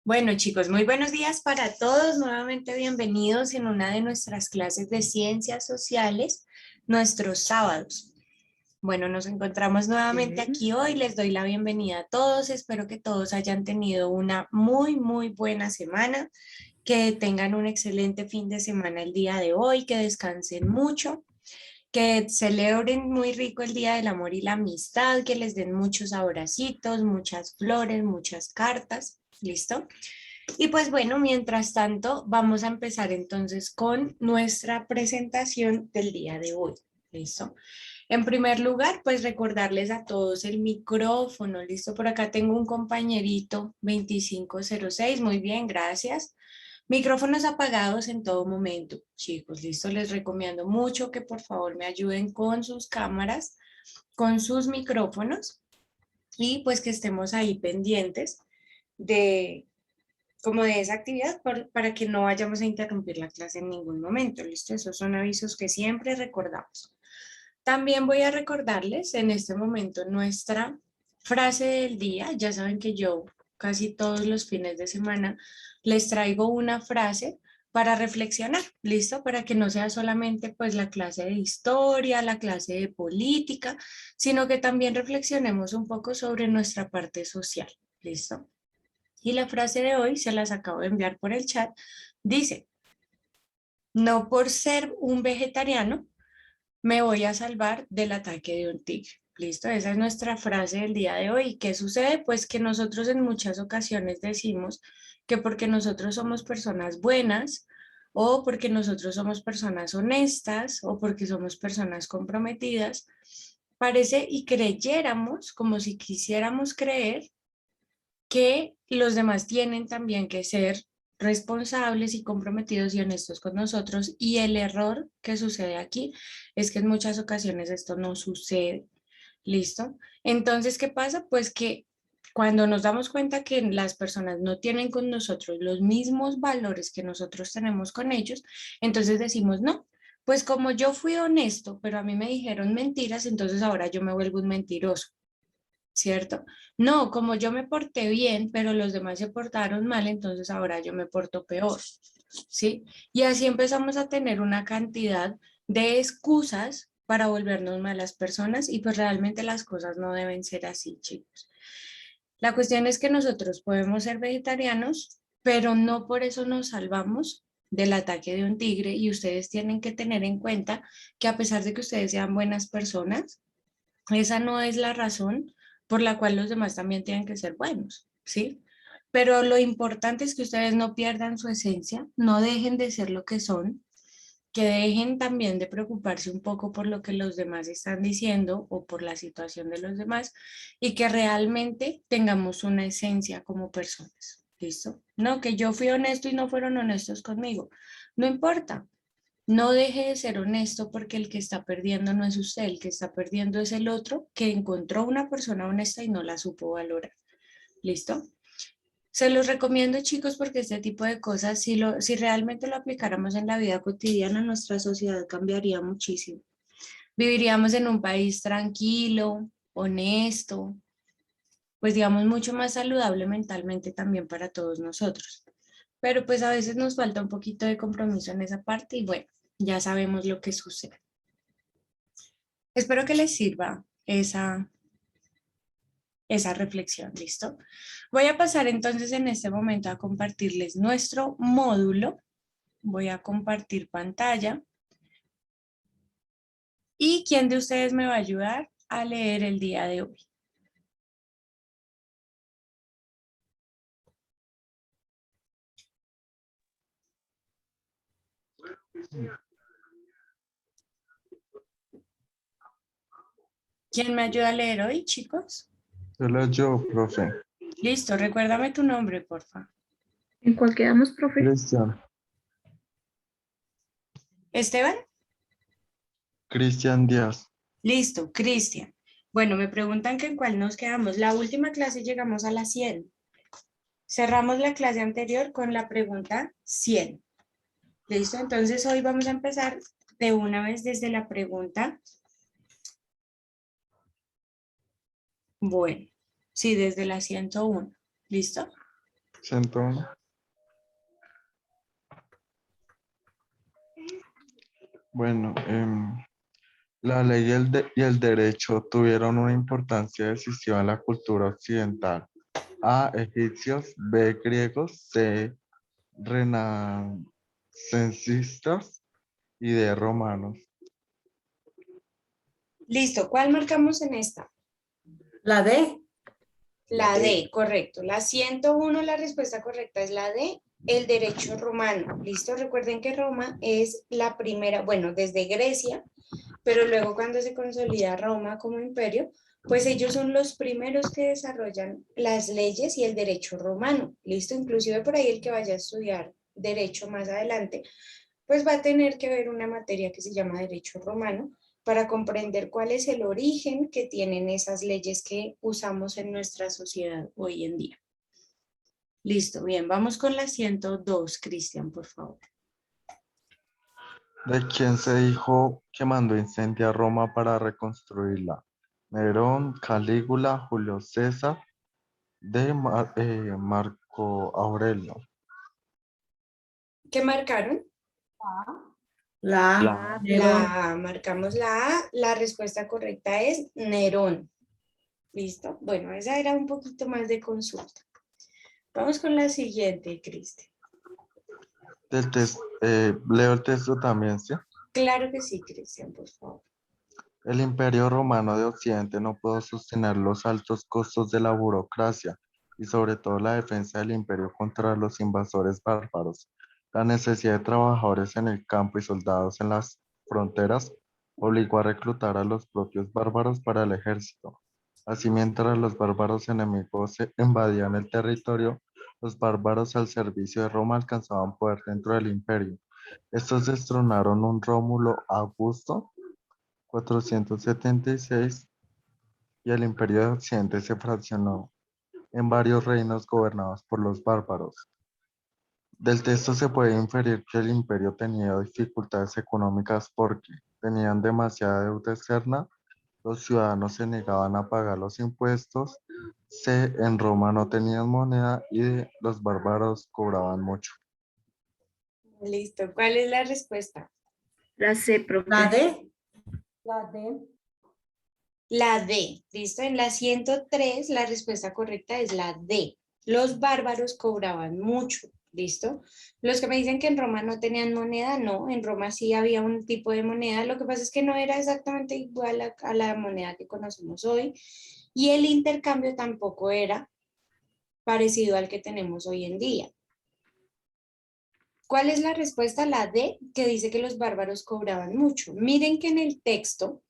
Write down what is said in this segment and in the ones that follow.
Bueno, chicos, muy buenos días para todos. Nuevamente bienvenidos en una de nuestras clases de ciencias sociales, nuestros sábados. Bueno, nos encontramos nuevamente aquí hoy. Les doy la bienvenida a todos. Espero que todos hayan tenido una muy buena semana, que tengan un excelente fin de semana el día de hoy, que descansen mucho, que celebren muy rico el Día del Amor y la Amistad, que les den muchos abracitos, muchas flores, muchas cartas. ¿Listo? Y pues bueno, mientras tanto, vamos a empezar entonces con nuestra presentación del día de hoy. ¿Listo? En primer lugar, pues recordarles a todos el micrófono. ¿Listo? Por acá tengo un compañerito 2506. Muy bien, gracias. Micrófonos apagados en todo momento, chicos. ¿Listo? Les recomiendo mucho que por favor me ayuden con sus cámaras, con sus micrófonos y pues que estemos ahí pendientes de como de esa actividad para que no vayamos a interrumpir la clase en ningún momento, ¿listo? Esos son avisos que siempre recordamos. También voy a recordarles en este momento nuestra frase del día. Ya saben que yo casi todos los fines de semana les traigo una frase para reflexionar, ¿listo? Para que no sea solamente pues la clase de historia, la clase de política, sino que también reflexionemos un poco sobre nuestra parte social, ¿listo? Y la frase de hoy se las acabo de enviar por el chat. Dice, no por ser un vegetariano me voy a salvar del ataque de un tigre. Listo, esa es nuestra frase del día de hoy. ¿Qué sucede? Pues que nosotros en muchas ocasiones decimos que porque nosotros somos personas buenas o porque nosotros somos personas honestas o porque somos personas comprometidas, parece y creyéramos como si quisiéramos creer que los demás tienen también que ser responsables y comprometidos y honestos con nosotros. Y el error que sucede aquí es que en muchas ocasiones esto no sucede. ¿Listo? Entonces, ¿qué pasa? Pues que cuando nos damos cuenta que las personas no tienen con nosotros los mismos valores que nosotros tenemos con ellos, entonces decimos, no, pues como yo fui honesto, pero a mí me dijeron mentiras, entonces ahora yo me vuelvo un mentiroso. ¿Cierto? No, como yo me porté bien, pero los demás se portaron mal, entonces ahora yo me porto peor, ¿sí? Y así empezamos a tener una cantidad de excusas para volvernos malas personas y pues realmente las cosas no deben ser así, chicos. La cuestión es que nosotros podemos ser vegetarianos, pero no por eso nos salvamos del ataque de un tigre y ustedes tienen que tener en cuenta que a pesar de que ustedes sean buenas personas, esa no es la razón por la cual los demás también tienen que ser buenos, ¿sí? Pero lo importante es que ustedes no pierdan su esencia, no dejen de ser lo que son, que dejen también de preocuparse un poco por lo que los demás están diciendo o por la situación de los demás y que realmente tengamos una esencia como personas, ¿listo? No, que yo fui honesto y no fueron honestos conmigo. No importa, no deje de ser honesto porque el que está perdiendo no es usted, el que está perdiendo es el otro que encontró una persona honesta y no la supo valorar. ¿Listo? Se los recomiendo, chicos, porque este tipo de cosas, si realmente lo aplicáramos en la vida cotidiana, nuestra sociedad cambiaría muchísimo. Viviríamos en un país tranquilo, honesto, pues digamos mucho más saludable mentalmente también para todos nosotros. Pero pues a veces nos falta un poquito de compromiso en esa parte y bueno, ya sabemos lo que sucede. Espero que les sirva esa reflexión, ¿listo? Voy a pasar entonces en este momento a compartirles nuestro módulo. Voy a compartir pantalla. ¿Y quién de ustedes me va a ayudar a leer el día de hoy? ¿Quién me ayuda a leer hoy, chicos? Solo yo, profe. Listo, recuérdame tu nombre, porfa. ¿En cuál quedamos, profe? Cristian. Esteban. Cristian Díaz. Listo, Cristian. Bueno, me preguntan que en cuál nos quedamos. La última clase llegamos a la 100. Cerramos la clase anterior con la pregunta 100. ¿Listo? Entonces hoy vamos a empezar de una vez desde la pregunta. Bueno, sí, desde la 101. ¿Listo? 101. Bueno, la ley y el derecho tuvieron una importancia decisiva en la cultura occidental. A, egipcios; B, griegos; C, renacentistas; y D, romanos. Listo, ¿cuál marcamos en esta? La D. La D, correcto. La 101, la respuesta correcta es la D, el derecho romano. Listo, recuerden que Roma es la primera, bueno, desde Grecia, pero luego cuando se consolida Roma como imperio, pues ellos son los primeros que desarrollan las leyes y el derecho romano. Listo, inclusive por ahí el que vaya a estudiar derecho más adelante, pues va a tener que ver una materia que se llama derecho romano para comprender cuál es el origen que tienen esas leyes que usamos en nuestra sociedad hoy en día. Listo, bien, vamos con la 102, Cristian, por favor. ¿De quién se dijo que mandó incendiar Roma para reconstruirla? Nerón, Calígula, Julio César; D, Marco Aurelio. ¿Qué marcaron? La La- A. Nerón. La A, marcamos la A, la respuesta correcta es Nerón. ¿Listo? Bueno, esa era un poquito más de consulta. Vamos con la siguiente, Cristian. Leo el texto también, ¿sí? Claro que sí, Cristian, por favor. El Imperio Romano de Occidente no pudo sostener los altos costos de la burocracia y sobre todo la defensa del imperio contra los invasores bárbaros. La necesidad de trabajadores en el campo y soldados en las fronteras obligó a reclutar a los propios bárbaros para el ejército. Así, mientras los bárbaros enemigos invadían el territorio, los bárbaros al servicio de Roma alcanzaban poder dentro del imperio. Estos destronaron un Rómulo Augusto 476, y el Imperio de Occidente se fraccionó en varios reinos gobernados por los bárbaros. Del texto se puede inferir que el imperio tenía dificultades económicas porque tenían demasiada deuda externa, los ciudadanos se negaban a pagar los impuestos, C, en Roma no tenían moneda y D, los bárbaros cobraban mucho. Listo, ¿cuál es la respuesta? La C, La profe. D. La D. La D, ¿listo? En la 103 la respuesta correcta es la D. Los bárbaros cobraban mucho, ¿listo? Los que me dicen que en Roma no tenían moneda, no, en Roma sí había un tipo de moneda, lo que pasa es que no era exactamente igual a la moneda que conocemos hoy y el intercambio tampoco era parecido al que tenemos hoy en día. ¿Cuál es la respuesta? La D, que dice que los bárbaros cobraban mucho. Miren que en el texto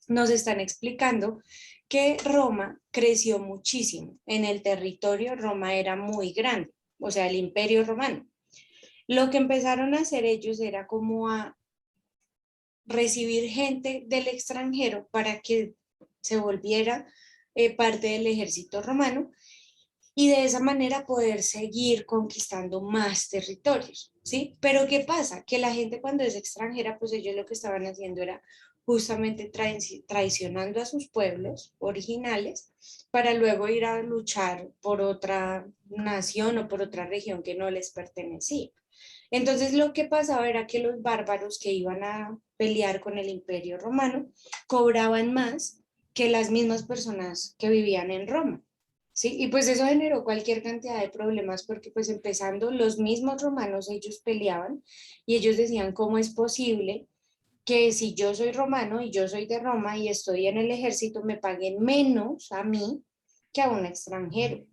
nos están explicando que Roma creció muchísimo. En el territorio Roma era muy grande, o sea, el imperio romano. Lo que empezaron a hacer ellos era como a recibir gente del extranjero para que se volviera parte del ejército romano y de esa manera poder seguir conquistando más territorios, ¿sí? Pero ¿qué pasa? Que la gente cuando es extranjera, pues ellos lo que estaban haciendo era justamente traicionando a sus pueblos originales para luego ir a luchar por otra nación o por otra región que no les pertenecía. Entonces lo que pasaba era que los bárbaros que iban a pelear con el imperio romano cobraban más que las mismas personas que vivían en Roma. Sí, y pues eso generó cualquier cantidad de problemas porque pues empezando los mismos romanos ellos peleaban y ellos decían cómo es posible que si yo soy romano y yo soy de Roma y estoy en el ejército me paguen menos a mí que a un extranjero,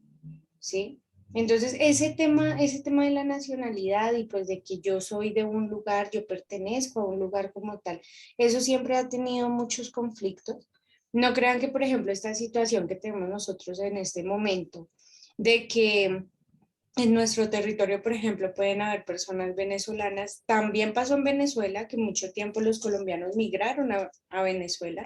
¿sí? Entonces ese tema de la nacionalidad y pues de que yo soy de un lugar, yo pertenezco a un lugar como tal, eso siempre ha tenido muchos conflictos. No crean que, por ejemplo, esta situación que tenemos nosotros en este momento, de que en nuestro territorio, por ejemplo, pueden haber personas venezolanas, también pasó en Venezuela, que mucho tiempo los colombianos migraron a Venezuela,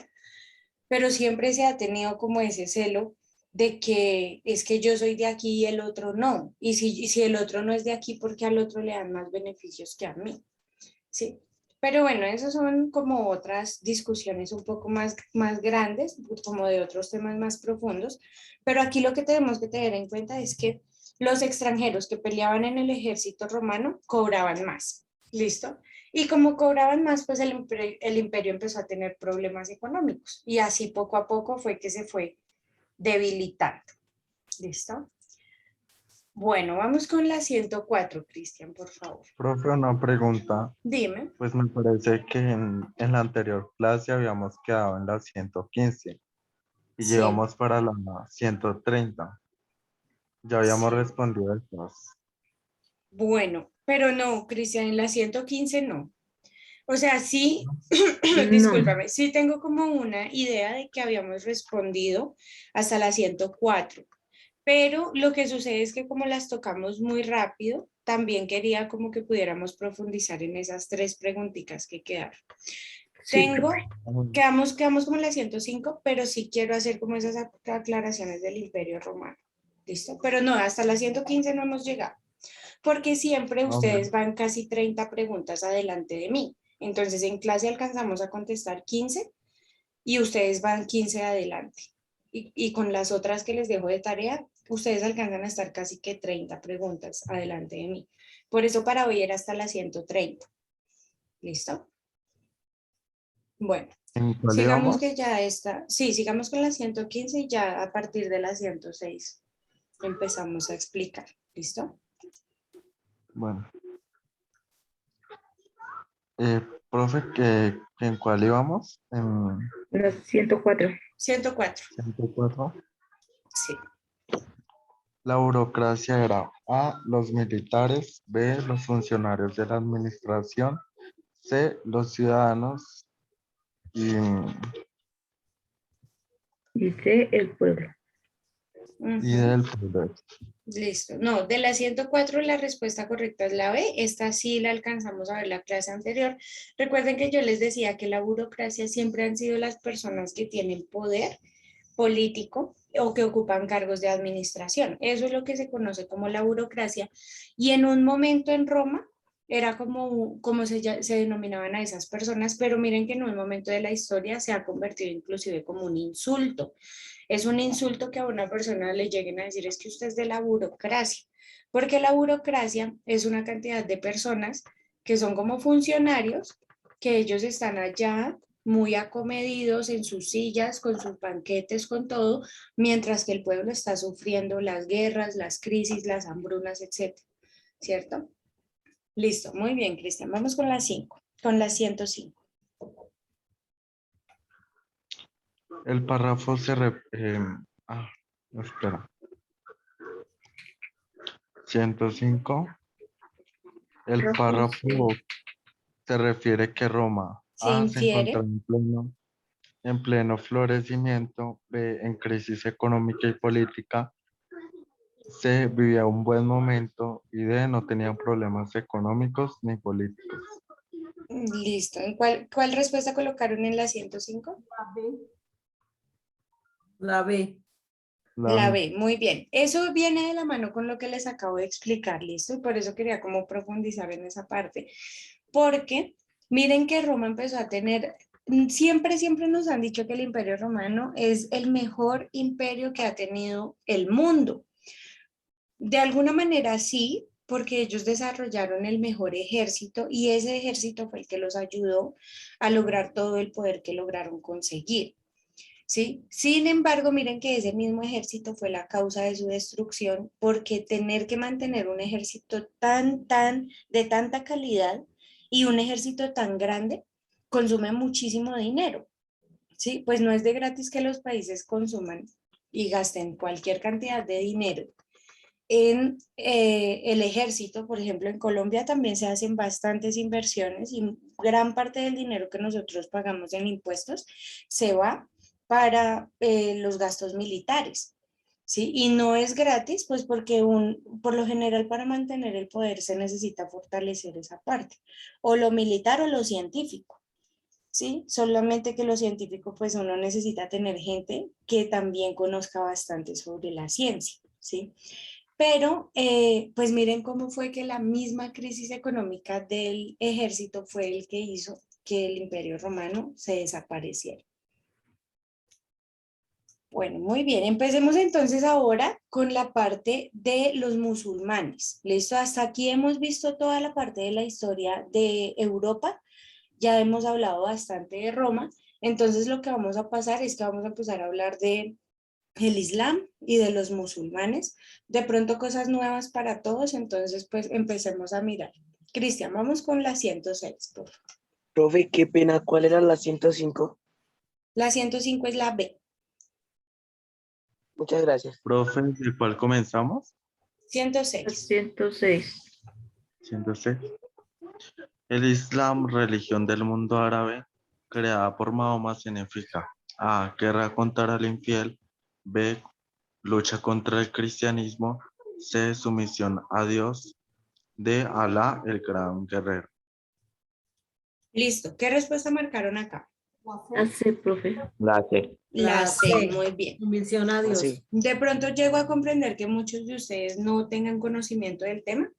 pero siempre se ha tenido como ese celo de que es que yo soy de aquí y el otro no, y si el otro no es de aquí, ¿por qué al otro le dan más beneficios que a mí? Sí, pero bueno, esas son como otras discusiones un poco más grandes, como de otros temas más profundos, pero aquí lo que tenemos que tener en cuenta es que los extranjeros que peleaban en el ejército romano cobraban más. ¿Listo? Y como cobraban más, pues el imperio empezó a tener problemas económicos y así poco a poco fue que se fue debilitando. ¿Listo? Bueno, vamos con la 104, Cristian, por favor. Profe, una pregunta. Dime. Pues me parece que en la anterior clase habíamos quedado en la 115 y Sí, llegamos para la 130. Ya habíamos sí. respondido estas. Bueno, pero no, Cristian, en la 115 no. O sea, sí, No, discúlpame, sí tengo como una idea de que habíamos respondido hasta la 104, pero lo que sucede es que como las tocamos muy rápido, también quería como que pudiéramos profundizar en esas tres preguntitas que quedaron. sí, profe. Quedamos como en la 105, pero sí quiero hacer como esas aclaraciones del Imperio Romano. ¿Listo? Pero no, hasta la 115 no hemos llegado, porque siempre Ok. ustedes van casi 30 preguntas adelante de mí. Entonces en clase alcanzamos a contestar 15 y ustedes van 15 adelante. Y con las otras que les dejo de tarea, ustedes alcanzan a estar casi que 30 preguntas adelante de mí. Por eso para hoy era hasta la 130. ¿Listo? Bueno, ¿En cuál sigamos que íbamos? ya está. Sí, sigamos con la 115 y ya a partir de la 106 empezamos a explicar. ¿Listo? Bueno, profe, ¿en cuál íbamos? En Los 104. 104. 104. Sí. La burocracia era A, los militares, B, los funcionarios de la administración, C, los ciudadanos y Dice el pueblo. Ujú. del poder. Listo. No, de la 104 la respuesta correcta es la B. Esta sí la alcanzamos a ver la clase anterior. Recuerden que yo les decía que la burocracia siempre han sido las personas que tienen poder político o que ocupan cargos de administración. Eso es lo que se conoce como la burocracia. Y en un momento en Roma era como se denominaban a esas personas, pero miren que en un momento de la historia se ha convertido inclusive como un insulto. Es un insulto que a una persona le lleguen a decir es que usted es de la burocracia, porque la burocracia es una cantidad de personas que son como funcionarios, que ellos están allá muy acomedidos en sus sillas, con sus banquetes, con todo, mientras que el pueblo está sufriendo las guerras, las crisis, las hambrunas, etcétera, ¿cierto? Listo, muy bien, Cristian. Vamos con la 5, con la 105. El párrafo ah, espera. 105. El Rojo, párrafo se refiere que Roma Se A se encontraba infiere. en pleno florecimiento, B en crisis económica y política, C vivía un buen momento y D no tenía problemas económicos ni políticos. Listo. ¿Cuál respuesta colocaron en la 105? La B. La B. La La B. B, muy bien. Eso viene de la mano con lo que les acabo de explicar, ¿listo? Y por eso quería como profundizar en esa parte. Porque miren que Roma empezó a tener, siempre nos han dicho que el Imperio Romano es el mejor imperio que ha tenido el mundo. De alguna manera sí, porque ellos desarrollaron el mejor ejército y ese ejército fue el que los ayudó a lograr todo el poder que lograron conseguir. ¿Sí? Sin embargo, miren que ese mismo ejército fue la causa de su destrucción, porque tener que mantener un ejército de tanta calidad y un ejército tan grande consume muchísimo dinero, ¿sí? Pues no es de gratis que los países consuman y gasten cualquier cantidad de dinero en el ejército. Por ejemplo, en Colombia también se hacen bastantes inversiones y gran parte del dinero que nosotros pagamos en impuestos se va para los gastos militares. ¿Sí? Y no es gratis, pues porque por lo general para mantener el poder se necesita fortalecer esa parte, o lo militar o lo científico, ¿sí? Solamente que lo científico, pues uno necesita tener gente que también conozca bastante sobre la ciencia, ¿sí? Pero, pues miren cómo fue que la misma crisis económica del ejército fue el que hizo que el Imperio Romano se desapareciera. Bueno, muy bien. Empecemos entonces ahora con la parte de los musulmanes. ¿Listo? Hasta aquí hemos visto toda la parte de la historia de Europa. Ya hemos hablado bastante de Roma. Entonces lo que vamos a pasar es que vamos a empezar a hablar de el Islam y de los musulmanes. De pronto cosas nuevas para todos. Entonces pues empecemos a mirar. Cristian, vamos con la 106, por favor. Profe, qué pena, ¿cuál era la 105? La 105 es la B. Muchas gracias. Profe, ¿de cuál comenzamos? 106. 106. 106. El Islam, religión del mundo árabe, creada por Mahoma, significa A. Guerra contra el infiel. B. Lucha contra el cristianismo. C. Sumisión a Dios. D. Alá, el gran guerrero. Listo. ¿Qué respuesta marcaron acá? Hace, profe. La C. La La C, C. muy bien. Menciona a Dios. Sí. De pronto llego a comprender que muchos de ustedes no tengan conocimiento del tema.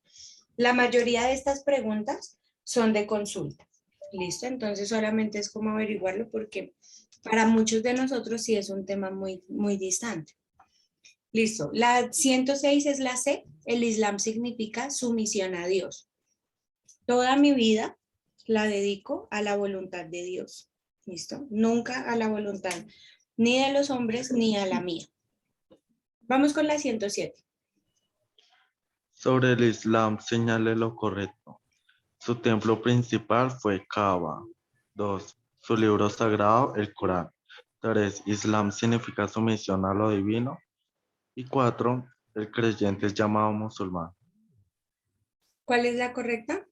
La mayoría de estas preguntas son de consulta. ¿Listo? Entonces solamente es como averiguarlo porque para muchos de nosotros sí es un tema muy, muy distante. Listo. La 106 es la C. El Islam significa sumisión a Dios. Toda mi vida la dedico a la voluntad de Dios. ¿Listo? Nunca a la voluntad ni de los hombres ni a la mía. Vamos con la 107. Sobre el Islam, señale lo correcto. Su templo principal fue Kaaba. 2. Su libro sagrado, el Corán. 3. Islam significa sumisión a lo divino. Y 4. El creyente es llamado musulmán. ¿Cuál es la correcta?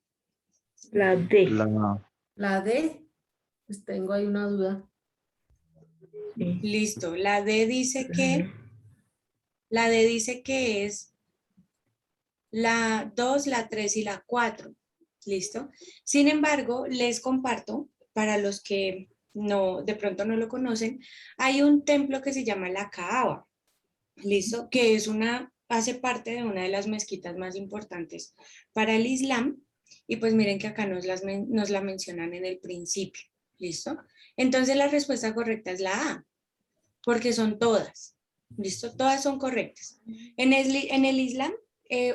La D. La D. Pues tengo ahí una duda. Sí. Listo. La D dice que es la 2, la 3 y la 4. ¿Listo? Sin embargo, les comparto, para los que no, de pronto no lo conocen, hay un templo que se llama la Kaaba. ¿Listo? Que es hace parte de una de las mezquitas más importantes para el Islam. Y pues miren que acá nos la mencionan en el principio. ¿Listo? Entonces la respuesta correcta es la A, porque son todas. ¿Listo? Todas son correctas. En el Islam,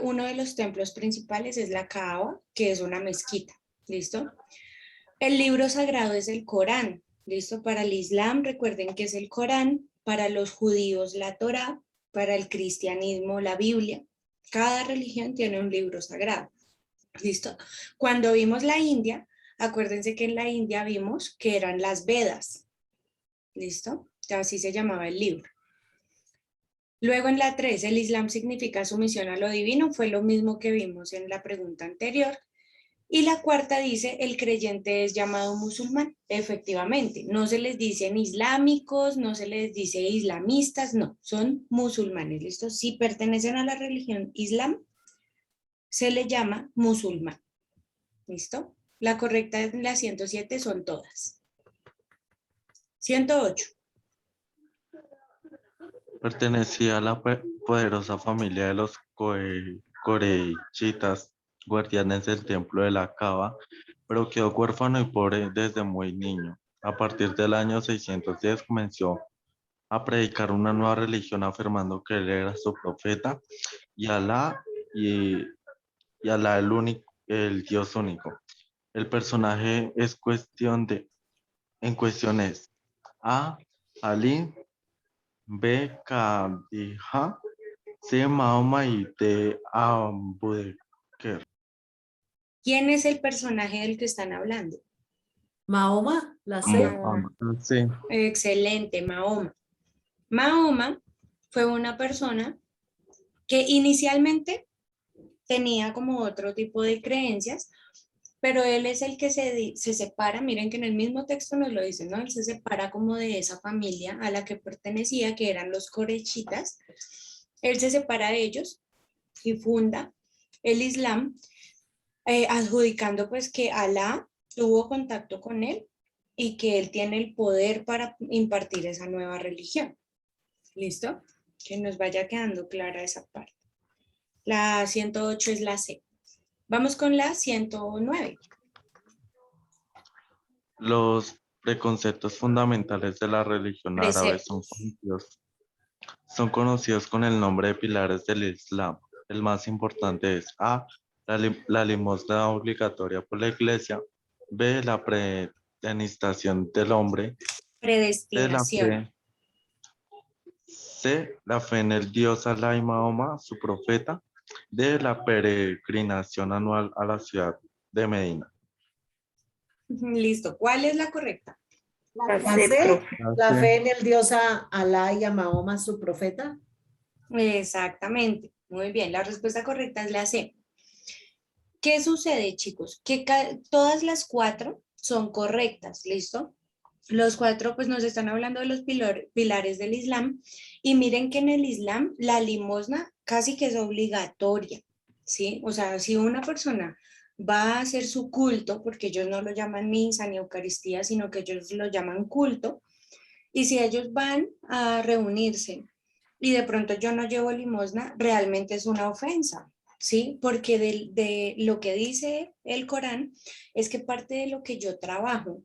uno de los templos principales es la Kaaba, que es una mezquita. ¿Listo? El libro sagrado es el Corán. ¿Listo? Para el Islam, recuerden que es el Corán. Para los judíos, la Torá. Para el cristianismo, la Biblia. Cada religión tiene un libro sagrado. ¿Listo? Cuando vimos la India, acuérdense que en la India vimos que eran las Vedas. ¿Listo? Así se llamaba el libro. Luego en la 3, el Islam significa sumisión a lo divino, fue lo mismo que vimos en la pregunta anterior. Y la 4 dice, el creyente es llamado musulmán. Efectivamente, no se les dicen islámicos, no se les dice islamistas, no, son musulmanes, ¿listo? Si pertenecen a la religión islam, se le llama musulmán, ¿listo? La correcta es la 107, son todas. 108. Pertenecía a la poderosa familia de los coreichitas, guardianes del templo de la Kaaba, pero quedó huérfano y pobre desde muy niño. A partir del año 610 comenzó a predicar una nueva religión afirmando que él era su profeta y Alá el Dios único. El personaje en cuestión es A. Ali, B. Khadija, C. Mahoma y D. Abu Bakr. ¿Quién es el personaje del que están hablando? Mahoma, la C. Mahoma, sí. Excelente, Mahoma. Mahoma fue una persona que inicialmente tenía como otro tipo de creencias, pero él es el que se separa, miren que en el mismo texto nos lo dicen, ¿no? Él se separa como de esa familia a la que pertenecía, que eran los corechitas. Él se separa de ellos y funda el Islam, adjudicando pues que Alá tuvo contacto con él y que él tiene el poder para impartir esa nueva religión. ¿Listo? Que nos vaya quedando clara esa parte. La 108 es la C. Vamos con la 109. Los preconceptos fundamentales de la religión árabe son Preceptos. conocidos Son conocidos con el nombre de pilares del Islam. El más importante es A, la limosna obligatoria por la iglesia; B, la predestinación del hombre; C, la Predestinación. fe, C, la fe en el Dios Alá y Mahoma, su profeta; D, la peregrinación anual a la ciudad de Medina. Listo. ¿Cuál es la correcta? La La C, C, profe. la C. fe en el Dios a Alá y a Mahoma, su profeta. Exactamente. Muy bien. La respuesta correcta es la C. ¿Qué sucede, chicos? Que todas las cuatro son correctas, ¿listo? Los cuatro pues nos están hablando de los pilares del Islam y miren que en el Islam la limosna casi que es obligatoria, ¿sí? O sea, si una persona va a hacer su culto, porque ellos no lo llaman misa ni Eucaristía, sino que ellos lo llaman culto, y si ellos van a reunirse y de pronto yo no llevo limosna, realmente es una ofensa, ¿sí? Porque de lo que dice el Corán es que parte de lo que yo trabajo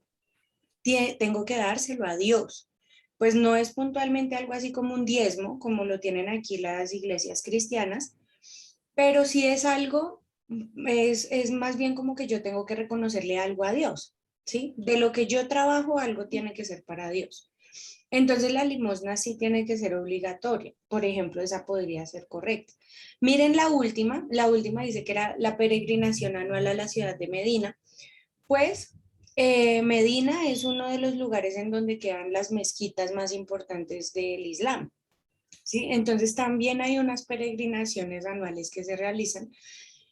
tengo que dárselo a Dios. Pues no es puntualmente algo así como un diezmo, como lo tienen aquí las iglesias cristianas, pero sí es algo, es más bien como que yo tengo que reconocerle algo a Dios, ¿sí? De lo que yo trabajo, algo tiene que ser para Dios. Entonces la limosna sí tiene que ser obligatoria. Por ejemplo, esa podría ser correcta. Miren la última dice que era la peregrinación anual a la ciudad de Medina. Pues Medina es uno de los lugares en donde quedan las mezquitas más importantes del Islam, ¿sí? Entonces también hay unas peregrinaciones anuales que se realizan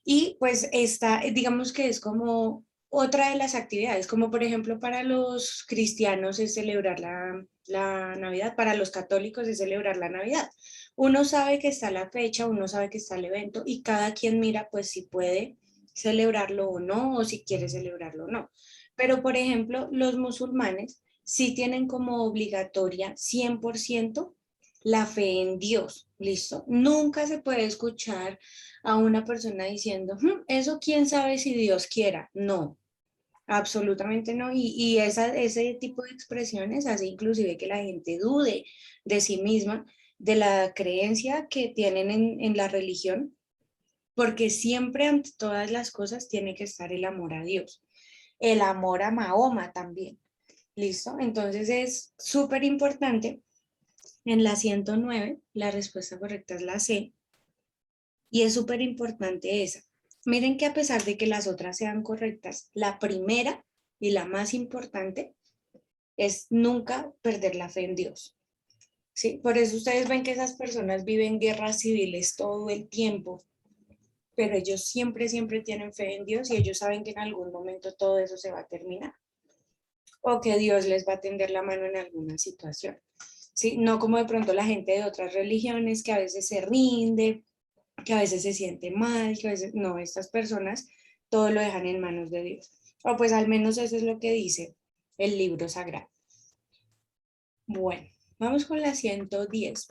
y pues esta, digamos que es como otra de las actividades, como por ejemplo para los cristianos es celebrar la Navidad, para los católicos es celebrar la Navidad. Uno sabe que está la fecha, uno sabe que está el evento y cada quien mira pues si puede celebrarlo o no, o si quiere celebrarlo o no. Pero por ejemplo, los musulmanes sí tienen como obligatoria 100% la fe en Dios, ¿listo? Nunca se puede escuchar a una persona diciendo, eso quién sabe si Dios quiera. No, absolutamente no. Y ese tipo de expresiones hace inclusive que la gente dude de sí misma, de la creencia que tienen en la religión, porque siempre ante todas las cosas tiene que estar el amor a Dios, el amor a Mahoma también. ¿Listo? Entonces es súper importante. En la 109, la respuesta correcta es la C, y es súper importante esa. Miren que a pesar de que las otras sean correctas, la primera y la más importante es nunca perder la fe en Dios. ¿Sí? Por eso ustedes ven que esas personas viven guerras civiles todo el tiempo, pero ellos siempre, siempre tienen fe en Dios y ellos saben que en algún momento todo eso se va a terminar o que Dios les va a tender la mano en alguna situación. ¿Sí? No como de pronto la gente de otras religiones que a veces se rinde, que a veces se siente mal, que a veces no, estas personas todo lo dejan en manos de Dios. O pues al menos eso es lo que dice el libro sagrado. Bueno, vamos con la 110.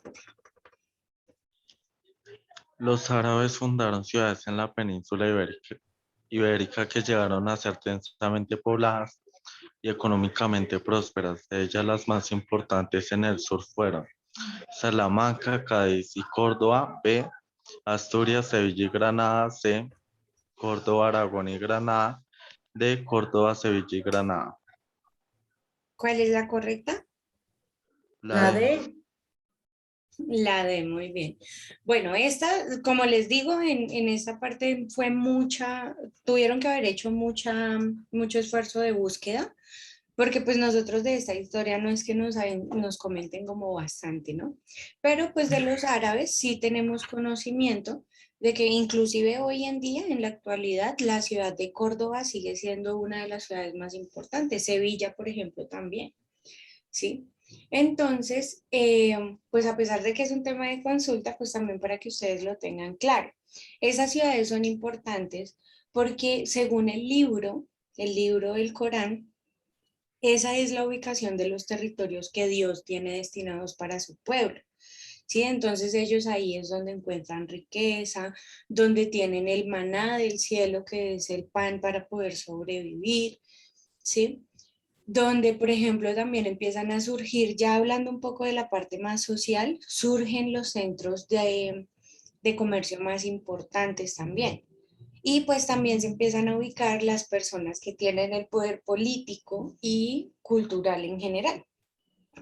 Los árabes fundaron ciudades en la península ibérica que llegaron a ser densamente pobladas y económicamente prósperas. De ellas, las más importantes en el sur fueron Salamanca, Cádiz y Córdoba; B, Asturias, Sevilla y Granada; C, Córdoba, Aragón y Granada; D, Córdoba, Sevilla y Granada. ¿Cuál es la correcta? La La D. D, La D, muy bien. Bueno, esta, como les digo, en esta parte fue tuvieron que haber hecho mucho esfuerzo de búsqueda, porque pues nosotros de esta historia no es que nos comenten como bastante, ¿no? Pero pues de los árabes sí tenemos conocimiento de que inclusive hoy en día, en la actualidad, la ciudad de Córdoba sigue siendo una de las ciudades más importantes, Sevilla, por ejemplo, también, ¿sí? Entonces, pues a pesar de que es un tema de consulta, pues también para que ustedes lo tengan claro. Esas ciudades son importantes porque según el libro del Corán, esa es la ubicación de los territorios que Dios tiene destinados para su pueblo. ¿Sí? Entonces ellos ahí es donde encuentran riqueza, donde tienen el maná del cielo, que es el pan para poder sobrevivir, ¿sí? donde, por ejemplo, también empiezan a surgir, ya hablando un poco de la parte más social, surgen los centros de comercio más importantes también. Y pues también se empiezan a ubicar las personas que tienen el poder político y cultural en general.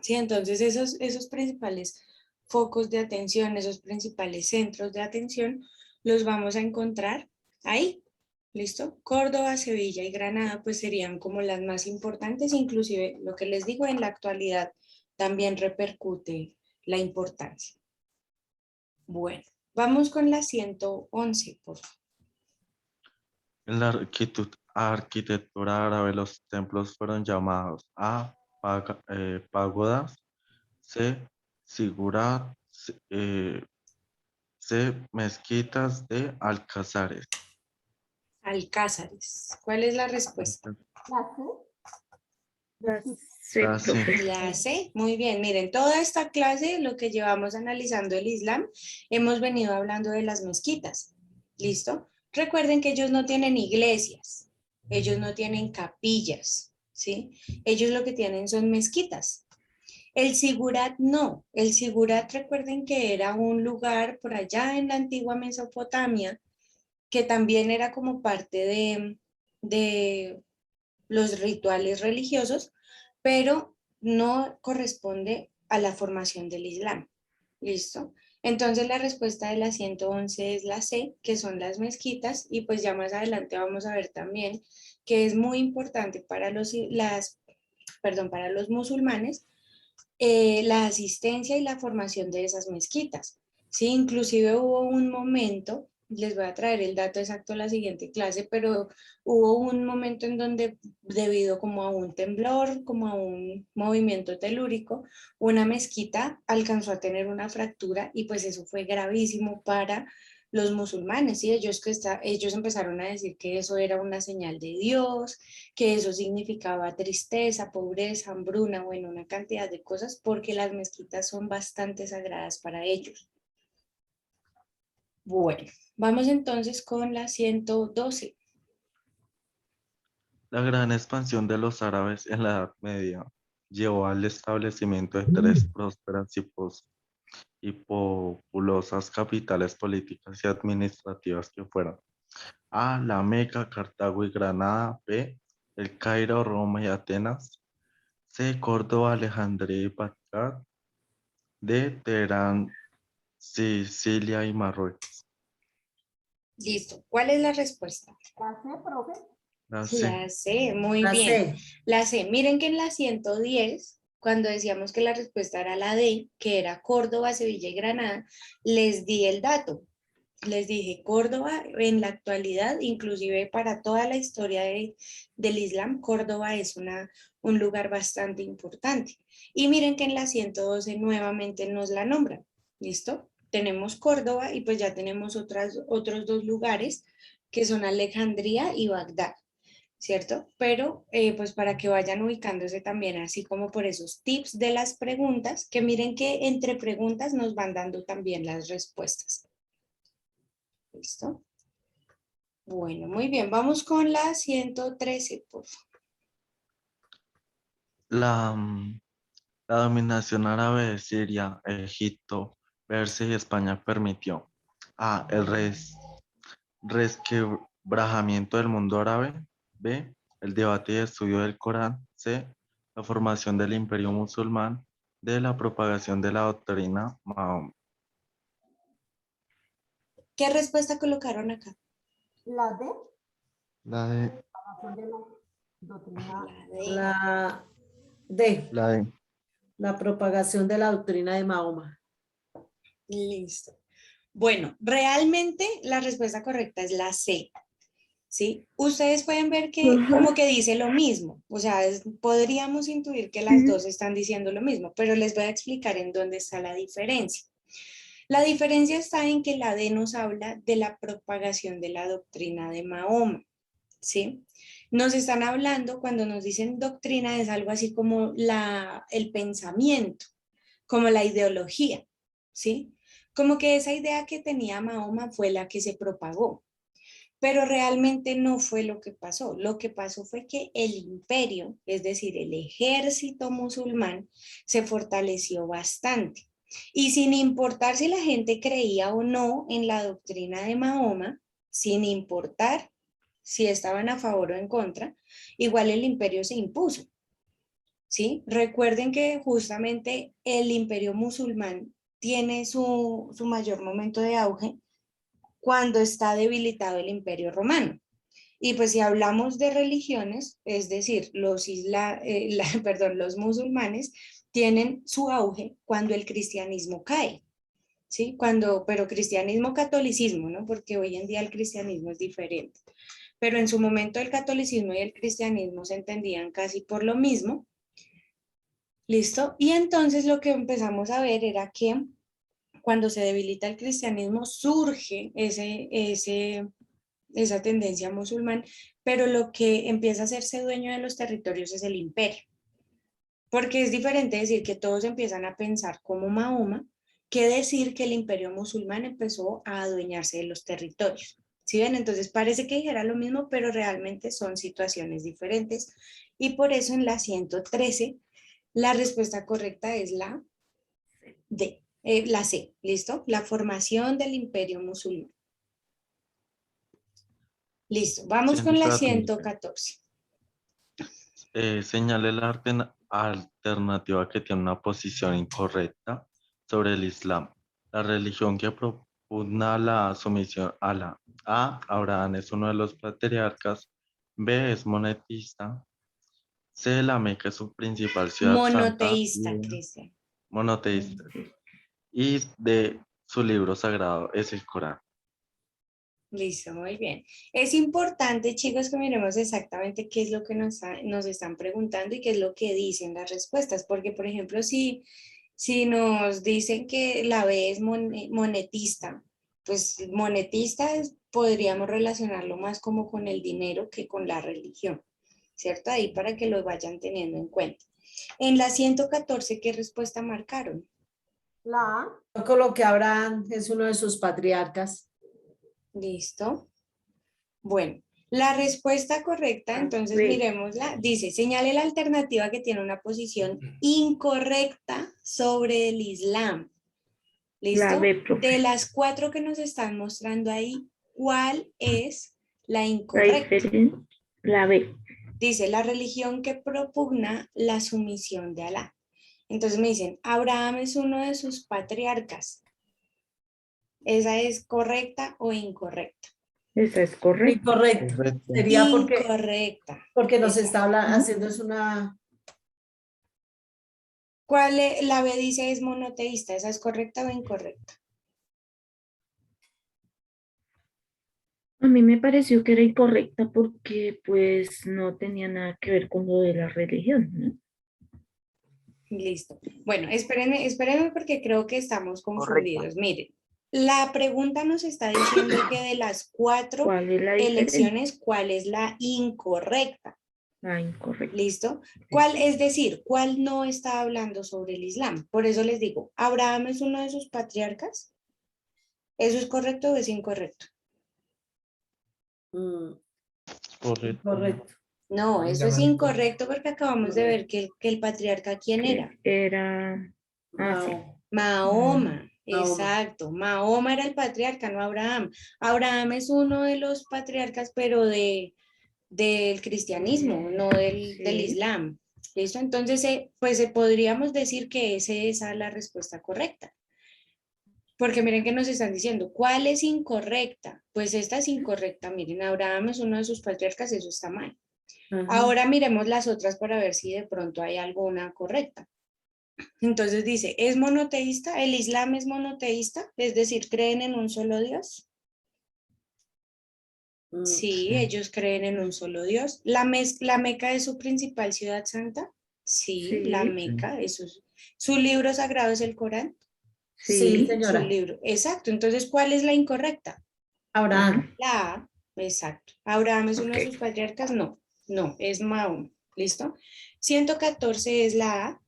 ¿Sí? Entonces esos principales focos de atención, esos principales centros de atención, los vamos a encontrar ahí. ¿Listo? Córdoba, Sevilla y Granada pues serían como las más importantes, inclusive lo que les digo en la actualidad también repercute la importancia. Bueno, vamos con la 111, por favor. En la arquitectura árabe, los templos fueron llamados A, pagodas, C, sigurat, C, mezquitas, D, alcazares. Alcázares. ¿Cuál es la respuesta? La C, La C. profe. La C. Muy bien. Miren, toda esta clase, lo que llevamos analizando el Islam, hemos venido hablando de las mezquitas. ¿Listo? Recuerden que ellos no tienen iglesias, ellos no tienen capillas, ¿sí? Ellos lo que tienen son mezquitas. El sigurat no. El sigurat, recuerden que era un lugar por allá en la antigua Mesopotamia, que también era como parte de los rituales religiosos, pero no corresponde a la formación del Islam. ¿Listo? Entonces la respuesta de la 111 es la C, que son las mezquitas, y pues ya más adelante vamos a ver también que es muy importante para para los musulmanes la asistencia y la formación de esas mezquitas. Sí, inclusive hubo un momento, les voy a traer el dato exacto a la siguiente clase, pero hubo un momento en donde debido como a un temblor, como a un movimiento telúrico, una mezquita alcanzó a tener una fractura y pues eso fue gravísimo para los musulmanes, y ellos empezaron a decir que eso era una señal de Dios, que eso significaba tristeza, pobreza, hambruna, bueno, una cantidad de cosas, porque las mezquitas son bastante sagradas para ellos. Bueno, vamos entonces con la 112. La gran expansión de los árabes en la Edad Media llevó al establecimiento de tres prósperas y populosas capitales políticas y administrativas que fueron A, la Meca, Cartago y Granada; B, el Cairo, Roma y Atenas; C, Córdoba, Alejandría y Bagdad; D, Teherán, Sicilia y Marruecos. Listo, ¿cuál es la respuesta? La C. La C, muy La bien. C. La C, miren que en la 110, cuando decíamos que la respuesta era la D, que era Córdoba, Sevilla y Granada, les di el dato. Les dije, Córdoba en la actualidad, inclusive para toda la historia del Islam, Córdoba es un lugar bastante importante. Y miren que en la 112 nuevamente nos la nombran. ¿Listo? Tenemos Córdoba y pues ya tenemos otros dos lugares que son Alejandría y Bagdad, ¿cierto? Pero pues para que vayan ubicándose también, así como por esos tips de las preguntas, que miren que entre preguntas nos van dando también las respuestas. ¿Listo? Bueno, muy bien. Vamos con la 113, por favor. La dominación árabe de Siria, Egipto, Persia y España permitió A, el resquebrajamiento del mundo árabe; B, el debate y estudio del Corán; C, la formación del imperio musulmán; D, la propagación de la doctrina Mahoma. ¿Qué respuesta colocaron acá? La D. La D. La D. La D. La propagación de la doctrina de Mahoma. Listo. Bueno, realmente la respuesta correcta es la C. ¿Sí? Ustedes pueden ver que como que dice lo mismo, o sea, podríamos intuir que las dos están diciendo lo mismo, pero les voy a explicar en dónde está la diferencia. La diferencia está en que la D nos habla de la propagación de la doctrina de Mahoma, ¿sí? Nos están hablando, cuando nos dicen doctrina, es algo así como el pensamiento, como la ideología, ¿sí? Como que esa idea que tenía Mahoma fue la que se propagó. pero realmente no fue lo que pasó. Lo que pasó fue que el imperio, es decir, el ejército musulmán, se fortaleció bastante. Y sin importar si la gente creía o no en la doctrina de Mahoma, sin importar si estaban a favor o en contra, igual el imperio se impuso. ¿Sí? Recuerden que justamente el imperio musulmán tiene su mayor momento de auge cuando está debilitado el imperio romano. Y pues si hablamos de religiones, es decir, los musulmanes tienen su auge cuando el cristianismo cae, ¿sí? Pero cristianismo catolicismo, ¿no? Porque hoy en día el cristianismo es diferente. Pero en su momento el catolicismo y el cristianismo se entendían casi por lo mismo. ¿Listo? Y entonces lo que empezamos a ver era que cuando se debilita el cristianismo surge esa tendencia musulmán, pero lo que empieza a hacerse dueño de los territorios es el imperio. Porque es diferente decir que todos empiezan a pensar como Mahoma que decir que el imperio musulmán empezó a adueñarse de los territorios. ¿Sí ven? Entonces parece que dijera lo mismo, pero realmente son situaciones diferentes. Y por eso en la 113 la respuesta correcta es la D, la C, ¿listo? La formación del imperio musulmán. Listo, vamos con la 114. Señale la alternativa que tiene una posición incorrecta sobre el Islam. La religión que propugna la sumisión a la A. Abraham es uno de los patriarcas. B. Es monotista. C. La Meca es su principal ciudad santa. Monoteísta, Cristian. Monoteísta. Y D. Su libro sagrado es el Corán. Listo, muy bien. Es importante, chicos, que miremos exactamente qué es lo que nos están preguntando y qué es lo que dicen las respuestas, porque, por ejemplo, si nos dicen que la B es monetista, pues podríamos relacionarlo más como con el dinero que con la religión, ¿cierto? Ahí para que lo vayan teniendo en cuenta. En la 114, ¿qué respuesta marcaron? La A. Yo coloqué a Abraham, es uno de sus patriarcas. Listo. Bueno, la respuesta correcta, entonces B. miremosla, dice, señale la alternativa que tiene una posición incorrecta sobre el Islam. La ¿Listo? B, profe. De las 4 que nos están mostrando ahí, ¿cuál es la La incorrecta? diferencia. La B. Dice, la religión que propugna la sumisión de Alá. Entonces me dicen, Abraham es uno de sus patriarcas. ¿Esa es correcta o incorrecta? Esa es correcta. Incorrecto. Correcto. Sería Incorrecta. porque nos Exacto. está haciendo es una... ¿Cuál es? La B dice es monoteísta. ¿Esa es correcta o incorrecta? A mí me pareció que era incorrecta porque pues no tenía nada que ver con lo de la religión, ¿no? Listo. Bueno, espérenme porque creo que estamos confundidos. Correcta. Miren, la pregunta nos está diciendo que de las 4 ¿Cuál es la diferencia? elecciones, ¿cuál es la incorrecta? La incorrecta. ¿Listo? Es decir, ¿cuál no está hablando sobre el Islam? Por eso les digo, ¿Abraham es uno de sus patriarcas? ¿Eso es correcto o es incorrecto? Correcto. Correcto. No, eso es incorrecto porque acabamos de ver que el patriarca, ¿quién era? Era... Ah, sí. Mahoma, Mahoma. exacto. Mahoma era el patriarca, no Abraham. Abraham es uno de los patriarcas, pero del cristianismo, no del Islam. ¿Listo? Entonces, pues podríamos decir que esa es la respuesta correcta. Porque miren que nos están diciendo, ¿cuál es incorrecta? Pues esta es incorrecta. Miren, Abraham es uno de sus patriarcas, eso está mal. Ajá. Ahora miremos las otras para ver si de pronto hay alguna correcta. Entonces dice, ¿es monoteísta? ¿El Islam es monoteísta? Es decir, ¿creen en un solo Dios? Sí, ellos creen en un solo Dios. ¿La Meca es su principal ciudad santa? Sí, la Sí. Meca, su libro sagrado es el Corán. Sí, Sí. Su señora. libro, exacto. Entonces, ¿cuál es la incorrecta? Abraham. La A, exacto. ¿Abraham es uno de Ok. sus patriarcas? No, es Mahoma. ¿Listo? 114 es la A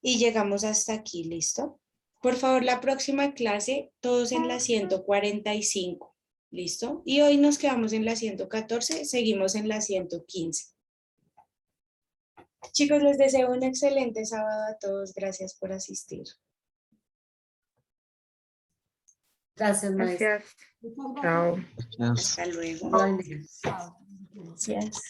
y llegamos hasta aquí, ¿listo? Por favor, la próxima clase, todos en la 145. ¿Listo? Y hoy nos quedamos en la 114, seguimos en la 115. Chicos, les deseo un excelente sábado a todos. Gracias por asistir. Gracias, maestra. Gracias. Chao. Gracias. Hasta luego. Bye. Gracias.